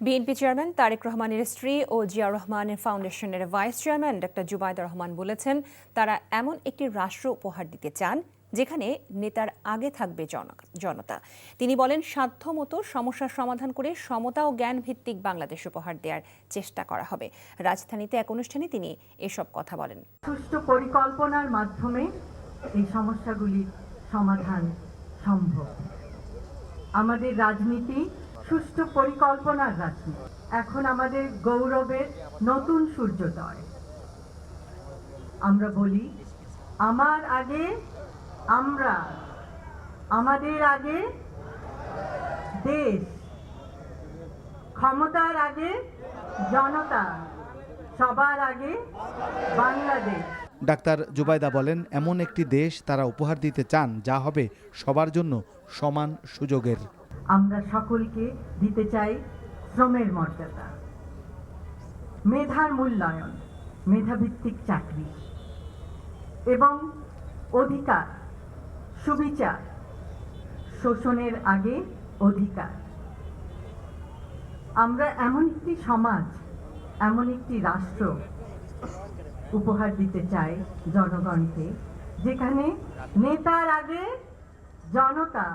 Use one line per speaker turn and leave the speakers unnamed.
BNP chairman Tarique রহমানের স্ত্রী ও জিয়া রহমান ফাউন্ডেশনের vice chairman doctor Zubaida Rahman বলেছেন, তারা এমন একটি রাষ্ট্র উপহার দিতে চান যেখানে নেতার আগে থাকবে জনতা। তিনি বলেন, সাধ্যমতো সমস্যার সমাধান করে সমতা ও জ্ঞান ভিত্তিক বাংলাদেশ উপহার দেওয়ার চেষ্টা করা হবে। রাজধানীতে এক অনুষ্ঠানে তিনি এসব কথা বলেন।
সুষ্ঠু পরিকল্পনার মাধ্যমে এই সমস্যাগুলির সমাধান সম্ভব। আমাদের রাজনীতি সুষ্ঠু পরিকল্পনার রাজনীতি। এখন আমাদের গৌরবের নতুন সূর্যোদয়। আমরা বলি, আমার আগে আমরা, আমাদের আগে দেশ, ক্ষমতার আগে জনতা, সবার আগে বাংলাদেশ।
ডাক্তার জুবাইদা বলেন, এমন একটি দেশ তারা উপহার দিতে চান যা হবে সবার জন্য সমান সুযোগের।
আমরা সকলকে দিতে চাই শ্রমের মর্যাদা, মেধার মূল্যায়ন, মেধাভিত্তিক চাকরি এবং অধিকার, সুবিচার, শোষণের আগে অধিকার। আমরা এমন একটি সমাজ, এমন একটি রাষ্ট্র উপহার দিতে চাই জনগণকে, যেখানে নেতার আগে জনতা,